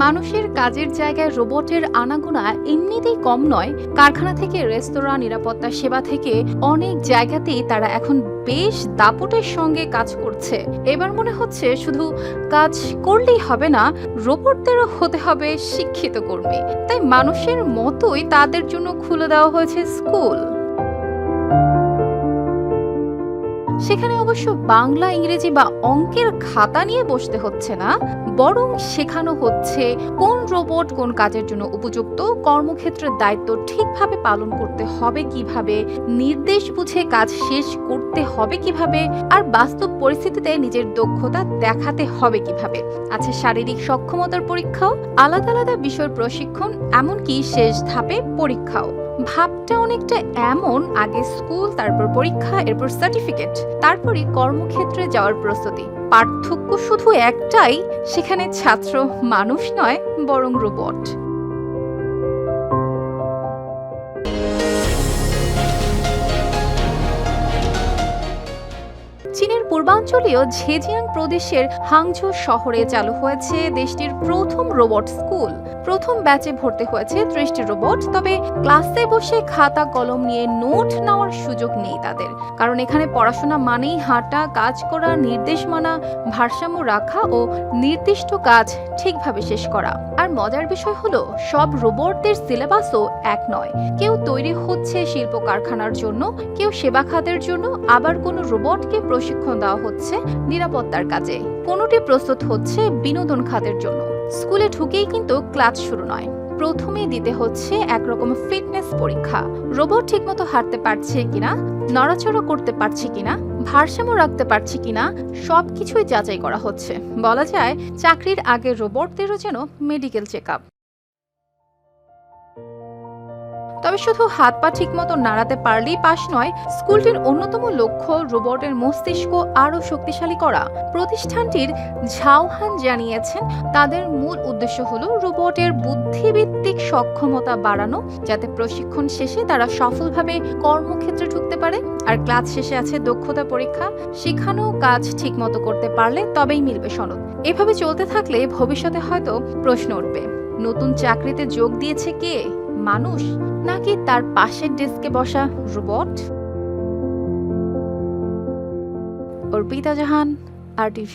মানুষের কাজের জায়গায় রোবটের আনাগোনা এমনিতেই কম নয়। কারখানা থেকে রেস্তোরাঁ, নিরাপত্তা সেবা থেকে অনেক জায়গাতেই তারা এখন বেশ দাপটের সঙ্গে কাজ করছে। এবার মনে হচ্ছে শুধু কাজ করলেই হবে না, রোবটদেরও হতে হবে শিক্ষিত কর্মী। তাই মানুষের মতোই তাদের জন্য খুলে দেওয়া হয়েছে স্কুল। সেখানে অবশ্য বাংলা, ইংরেজি বা অঙ্কের খাতা নিয়ে বসতে হচ্ছে না, বরং শেখানো হচ্ছে কোন রোবট কোন কাজের জন্য উপযুক্ত, কর্মক্ষেত্রের দায়িত্ব ঠিকভাবে পালন করতে হবে কিভাবে, নির্দেশ বুঝে কাজ শেষ করতে হবে কিভাবে, আর বাস্তব পরিস্থিতিতে নিজের দক্ষতা দেখাতে হবে কিভাবে। আছে শারীরিক সক্ষমতার পরীক্ষাও, আলাদা আলাদা বিষয়ের প্রশিক্ষণ, এমনকি শেষ ধাপে পরীক্ষাও। ভাবটা অনেকটা এমন, আগে স্কুল, তারপর পরীক্ষা, এরপর সার্টিফিকেট, তারপরই কর্মক্ষেত্রে যাওয়ার প্রস্তুতি। পার্থক্য শুধু একটাই, সেখানে ছাত্র মানুষ নয় বরং রোবট। চীনের পূর্বাঞ্চলীয় ঝেজিয়াং প্রদেশের হাংঝৌ শহরে চালু হয়েছে দেশটির প্রথম রোবট স্কুল। প্রথম ব্যাচে ভর্তি হয়েছে 30টি রোবট। তবে ক্লাসে বসে খাতা কলম নিয়ে নোট নেওয়ার সুযোগ নেই তাদের, কারণ এখানে পড়াশোনা মানেই হাঁটা, কাজ করা, নির্দেশ মানা, ভারসাম্য রাখা ও নির্দিষ্ট কাজ ঠিকভাবে শেষ করা। আর মজার বিষয় হলো, সব রোবটদের সিলেবাসও এক নয়। কেউ তৈরি হচ্ছে শিল্প কারখানার জন্য, কেউ সেবা খাতের জন্য, আবার কোনো রোবটকে প্রশিক্ষণ দেওয়া হচ্ছে নিরাপত্তার কাজে, কোনোটি প্রস্তুত হচ্ছে বিনোদন খাতের জন্য। স্কুলে ঢুকেই কিন্তু ক্লাস শুরু নয়, প্রথমে দিতে হচ্ছে একরকম ফিটনেস পরীক্ষা। রোবট ঠিকমতো হাঁটতে পারছে কিনা, নড়াচড়া করতে পারছে কিনা, ভারসাম্য রাখতে পারছে কিনা, সবকিছুই যাচাই করা হচ্ছে। বলা যায় চাকরির আগে রোবটদেরও যেন মেডিকেল চেক আপ। তবে শুধু হাত পা ঠিকমতো নাড়াতে পারলেই পাস নয়, স্কুলটির অন্যতম লক্ষ্য রোবটের মস্তিষ্ক আরও শক্তিশালী করা। প্রতিষ্ঠানটির ঝাওহান জানিয়েছেন, তাদের মূল উদ্দেশ্য হলো রোবটের বুদ্ধিভিত্তিক সক্ষমতা বাড়ানো, যাতে প্রশিক্ষণ শেষে তারা সফলভাবে কর্মক্ষেত্রে ঢুকতে পারে। আর ক্লাস শেষে আছে দক্ষতা পরীক্ষা, শেখানো কাজ ঠিকমতো করতে পারলে তবেই মিলবে সনদ। এভাবে চলতে থাকলে ভবিষ্যতে হয়তো প্রশ্ন উঠবে, নতুন চাকরিতে যোগ দিয়েছে কে, মানুষ নাকি তার পাশের ডেস্কে বসা রোবট? অর্পিতা জাহান, RTV।